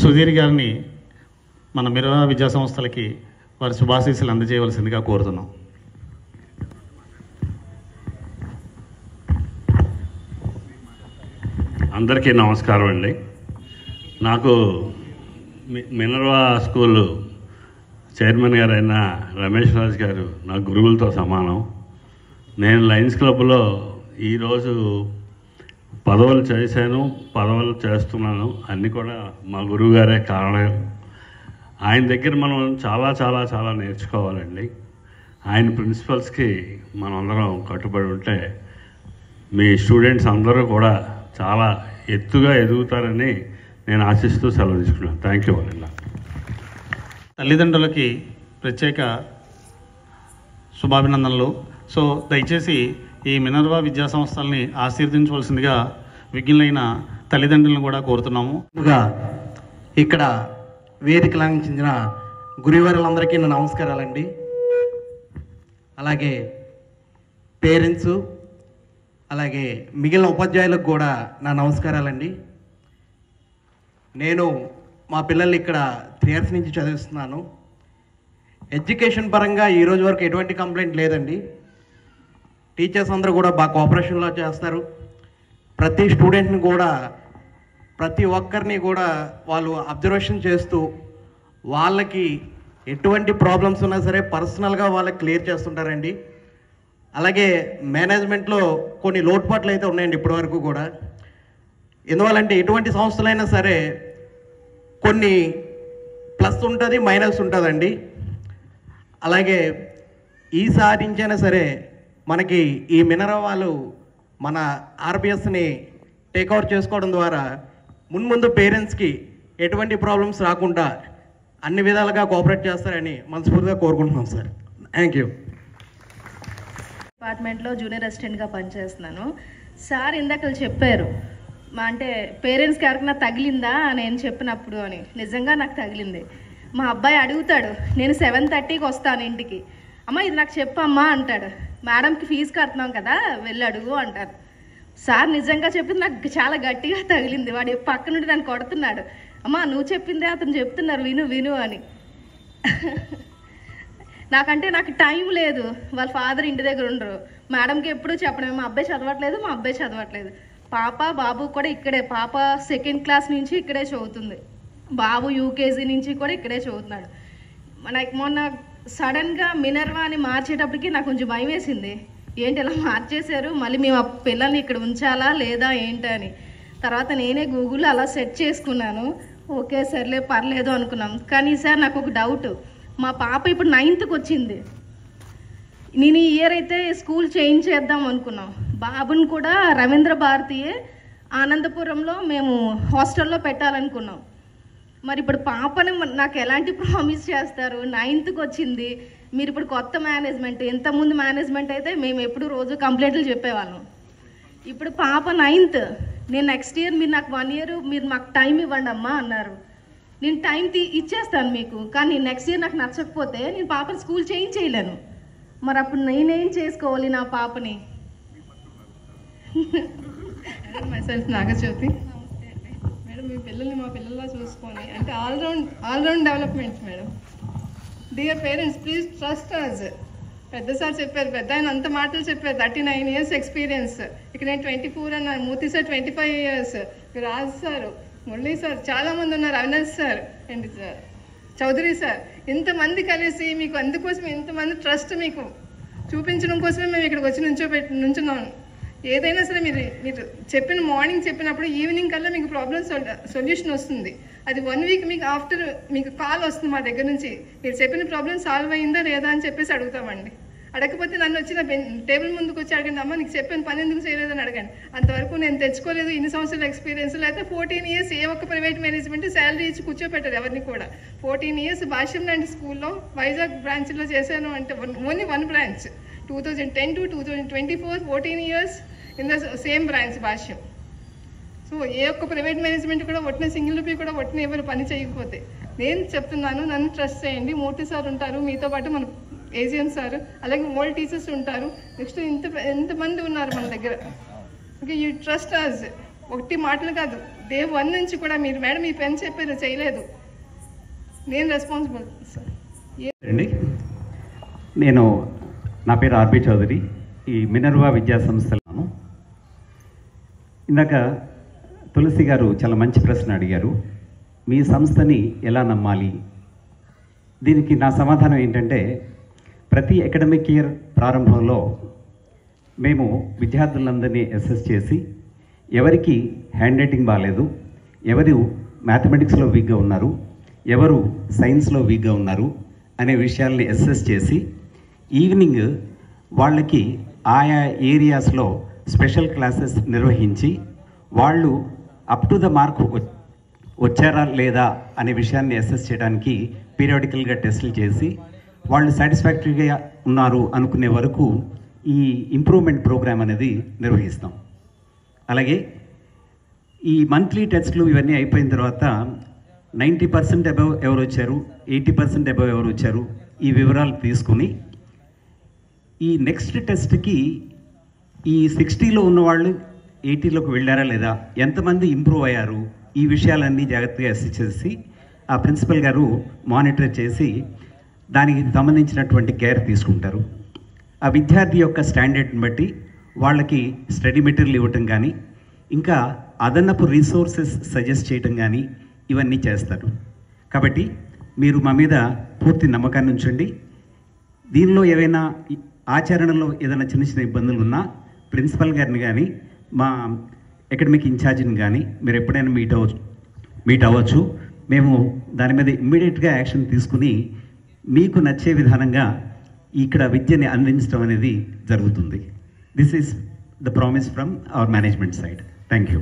సుధీర్ గారిని మన మినర్వా విద్యా సంస్థలకి వారి శుభాశీస్సులు అందజేయవలసిందిగా కోరుతున్నాం. అందరికీ నమస్కారం అండి. నాకు మినర్వా స్కూల్ చైర్మన్ గారైన రమేష్ రాజ్ గారు నా గురువులతో సమానం. నేను లయన్స్ క్లబ్లో ఈరోజు పదవులు చేశాను, పదవులు చేస్తున్నాను, అన్నీ కూడా మా గురువు గారే కారణం. ఆయన దగ్గర మనం చాలా చాలా చాలా నేర్చుకోవాలండి. ఆయన ప్రిన్సిపల్స్కి మనం అందరం కట్టుబడి ఉంటే మీ స్టూడెంట్స్ అందరూ కూడా చాలా ఎత్తుగా ఎదుగుతారని నేను ఆశిస్తూ సెలవు తీసుకున్నాను. థ్యాంక్ యూ అండి. తల్లిదండ్రులకి ప్రత్యేక శుభాభినందనలు. సో దయచేసి ఈ మినర్వా విద్యా సంస్థల్ని ఆశీర్వదించవలసిందిగా విజ్ఞులైన తల్లిదండ్రులను కూడా కోరుతున్నాము. ఇక్కడ వేదికలకు చెందిన గురువారులందరికీ నా నమస్కారాలండి. అలాగే పేరెంట్స్, అలాగే మిగిలిన ఉపాధ్యాయులకు కూడా నా నమస్కారాలండి. నేను మా పిల్లల్ని ఇక్కడ 3 years నుంచి చదివిస్తున్నాను. ఎడ్యుకేషన్ పరంగా ఈరోజు వరకు ఎటువంటి కంప్లైంట్ లేదండి. టీచర్స్ అందరూ కూడా బాగా కోఆపరేషన్లో చేస్తారు. ప్రతి స్టూడెంట్ని కూడా, ప్రతి ఒక్కరిని కూడా వాళ్ళు అబ్జర్వేషన్ చేస్తూ వాళ్ళకి ఎటువంటి ప్రాబ్లమ్స్ ఉన్నా సరే పర్సనల్గా వాళ్ళకి క్లియర్ చేస్తుంటారండి. అలాగే మేనేజ్మెంట్లో కొన్ని లోటుపాట్లు అయితే ఉన్నాయండి ఇప్పటివరకు కూడా. ఎందువల్లంటే ఎటువంటి సంస్థలైనా సరే కొన్ని ప్లస్ ఉంటుంది, మైనస్ ఉంటుందండి. అలాగే ఈసారి నుంచైనా సరే మనకి ఈ మినర్వా వాళ్ళు మన ఆర్బిఎస్ని టేక్ఓవర్ చేసుకోవడం ద్వారా మున్ముందు పేరెంట్స్కి ఎటువంటి ప్రాబ్లమ్స్ రాకుండా అన్ని విధాలుగా కోఆపరేట్ చేస్తారని మనస్ఫూర్తిగా కోరుకుంటున్నాం సార్. Thank you. డిపార్ట్మెంట్లో జూనియర్ అసిస్టెంట్గా పనిచేస్తున్నాను. సార్ ఇందాక చెప్పారు అంటే పేరెంట్స్కి ఎవరికైనా తగిలిందా నేను చెప్పినప్పుడు అని. నిజంగా నాకు తగిలింది. మా అబ్బాయి అడుగుతాడు, నేను 7:30కి వస్తాను ఇంటికి, అమ్మ ఇది నాకు చెప్పమ్మా అంటాడు. మేడంకి ఫీజు కడుతున్నాం కదా వెళ్ళి అడుగు అంటారు. సార్ నిజంగా చెప్పింది నాకు చాలా గట్టిగా తగిలింది. వాడు పక్క నుండి నన్ను కొడుతున్నాడు, అమ్మ నువ్వు చెప్పిందే అతను చెప్తున్నారు విను విను అని. నాకు టైం లేదు, వాళ్ళ ఫాదర్ ఇంటి దగ్గర ఉండరు. మేడంకి ఎప్పుడూ చెప్పడం మా అబ్బాయి చదవట్లేదు. పాప బాబు కూడా ఇక్కడే, పాప 2nd క్లాస్ నుంచి ఇక్కడే చదువుతుంది, బాబు యూకేజీ నుంచి కూడా ఇక్కడే చదువుతున్నాడు. మొన్న సడన్గా మినర్వా అని మార్చేటప్పటికి నాకు కొంచెం భయం వేసింది. ఏంటి ఇలా మార్చేశారు, మళ్ళీ మేము ఆ పిల్లల్ని ఇక్కడ ఉంచాలా లేదా ఏంటని. తర్వాత నేనే గూగుల్లో అలా సెట్ చేసుకున్నాను. ఓకే సర్లే పర్లేదు అనుకున్నాం. కానీ సార్ నాకు ఒక డౌట్, మా పాప ఇప్పుడు 9th వచ్చింది. నేను ఈ ఇయర్ అయితే స్కూల్ చేంజ్ చేద్దాం అనుకున్నాం. బాబుని కూడా రవీంద్ర భారతీయే ఆనందపురంలో మేము హాస్టల్లో పెట్టాలనుకున్నాం. మరి ఇప్పుడు పాపని నాకు ఎలాంటి ప్రామిస్ చేస్తారు? 9th వచ్చింది, మీరు ఇప్పుడు కొత్త మేనేజ్మెంట్, ఇంతకుముందు మేనేజ్మెంట్ అయితే మేము ఎప్పుడు రోజు కంప్లైంట్లు చెప్పేవాళ్ళం. ఇప్పుడు పాప 9th, నేను నెక్స్ట్ ఇయర్ మీరు నాకు 1 year మీరు మాకు టైం ఇవ్వండి అమ్మా అన్నారు. నేను టైం ఇచ్చేస్తాను మీకు, కానీ నెక్స్ట్ ఇయర్ నాకు నచ్చకపోతే నేను పాపని స్కూల్ చేంజ్ చేయలేను. మరి అప్పుడు నేనేం చేసుకోవాలి నా పాపని? మైసెల్ఫ్ నాగజ్యోతి. మేడం మీ పిల్లల్ని మా పిల్లల్లా చూసుకొని అంటే all round developments madam. Dear parents please trust us. పెద్ద సార్ చెప్పారు, పెద్ద ఆయన అంత మాటలు చెప్పారు. 39 years ఎక్స్పీరియన్స్. ఇక్కడ నేను 24 అన్నారు, Murthy sir 25 years, Raj sir, Murali sir, చాలామంది ఉన్నారు, Avinash sir and Chowdary sir. ఇంతమంది కలిసి మీకు అందుకోసం ఇంతమంది ట్రస్ట్ మీకు చూపించడం కోసమే మేము ఇక్కడికి వచ్చి నుంచున్నాం. ఏదైనా సరే మీరు చెప్పిన మార్నింగ్ చెప్పినప్పుడు ఈవినింగ్ కల్లా మీకు ప్రాబ్లమ్ సొల్యూషన్ వస్తుంది. అది 1 week మీకు ఆఫ్టర్ మీకు కాల్ వస్తుంది మా దగ్గర నుంచి, మీరు చెప్పిన ప్రాబ్లం సాల్వ్ అయిందా లేదా అని చెప్పేసి అడుగుతామండి. అడగకపోతే నన్ను వచ్చి నా టేబుల్ ముందుకు వచ్చి అడగండి, అమ్మ నీకు చెప్పిన పని ఎందుకు చేయలేదని అడగండి. అంతవరకు నేను తెచ్చుకోలేదు ఇన్ని సంవత్సరాల ఎక్స్పీరియన్స్. లేకపోతే 14 years ఏ ఒక్క ప్రైవేట్ మేనేజ్మెంట్ శాలరీ ఇచ్చి కూర్చోపెట్టారు ఎవరిని కూడా. 14 years భాష్యం లాంటి స్కూల్లో వైజాగ్ బ్రాంచ్లో చేశాను అంటే only 1 branch. 2010 to 2024 14 years in the same branch Bhashyam. So ఏ ఒక్క ప్రైవేట్ మేనేజ్మెంట్ కూడా ఒట్టిన సింగిల్ రూపీ కూడా ఒట్టిన ఎవరు పని చేయకపోతే నేను చెప్తున్నాను, నన్ను ట్రస్ట్ చేయండి. మూర్తి సార్ ఉంటారు, మీతో పాటు మన ఏజిఎన్ సార్, అలాగే ఓల్డ్ టీచర్స్ ఉంటారు, నెక్స్ట్ ఇంతమంది ఉన్నారు మన దగ్గర. Okay, you trust us. ఒకటి మాటలు కాదు, డే 1 నుంచి కూడా మీరు మేడం మీ ఫ్రెండ్స్ చెప్పారు చేయలేదు, నేను రెస్పాన్సిబుల్ సార్. అండి, నేను నా పేరు ఆర్బి చౌదరి, ఈ మినర్వా విద్యా సంస్థలను. ఇందాక తులసి గారు చాలా మంచి ప్రశ్న అడిగారు, మీ సంస్థని ఎలా నమ్మాలి. దీనికి నా సమాధానం ఏంటంటే, ప్రతి అకాడమిక్ ఇయర్ ప్రారంభంలో మేము విద్యార్థులందరినీ అసెస్ చేసి ఎవరికి హ్యాండ్ రైటింగ్ బాగాలేదు, ఎవరు మ్యాథమెటిక్స్లో వీక్గా ఉన్నారు, ఎవరు సైన్స్లో వీక్గా ఉన్నారు అనే విషయాల్ని అసెస్ చేసి ఈవినింగ్ వాళ్ళకి ఆయా ఏరియాస్లో స్పెషల్ క్లాసెస్ నిర్వహించి వాళ్ళు అప్ టు ద మార్క్ వచ్చారా లేదా అనే విషయాన్ని అసెస్ చేయడానికి పీరియాడికల్గా టెస్టులు చేసి వాళ్ళు సాటిస్ఫాక్టరీగా ఉన్నారు అనుకునే వరకు ఈ ఇంప్రూవ్మెంట్ ప్రోగ్రామ్ అనేది నిర్వహిస్తాం. అలాగే ఈ మంత్లీ టెస్ట్లు ఇవన్నీ అయిపోయిన తర్వాత 90% అబవ్ ఎవరు వచ్చారు, 80% అబవ్ ఎవరు వచ్చారు, ఈ వివరాలు తీసుకుని ఈ నెక్స్ట్ టెస్ట్కి ఈ 60లో ఉన్నవాళ్ళు 80లోకి వెళ్ళారా లేదా, ఎంతమంది ఇంప్రూవ్ అయ్యారు, ఈ విషయాలన్నీ జాగ్రత్తగా అసెస్ చేసి ఆ ప్రిన్సిపల్ గారు మానిటర్ చేసి దానికి సంబంధించినటువంటి కేర్ తీసుకుంటారు. ఆ విద్యార్థి యొక్క స్టాండర్డ్ని బట్టి వాళ్ళకి స్టడీ మెటీరియల్ ఇవ్వటం కానీ, ఇంకా అదనపు రీసోర్సెస్ సజెస్ట్ చేయటం కానీ ఇవన్నీ చేస్తారు. కాబట్టి మీరు మా మీద పూర్తి నమ్మకాన్ని ఉంచండి. దీనిలో ఏవైనా ఆచరణలో ఏదైనా చిన్న చిన్న ఇబ్బందులు ఉన్నా ప్రిన్సిపల్ గారిని కానీ మా అకాడమిక్ ఇన్ఛార్జిని కానీ మీరు ఎప్పుడైనా మీట్ అవ్వచ్చు. మేము దాని మీద ఇమ్మీడియట్గా యాక్షన్ తీసుకుని మీకు నచ్చే విధానంగా ఇక్కడ విద్యని అందించడం అనేది జరుగుతుంది. This is the promise from our management side. Thank you.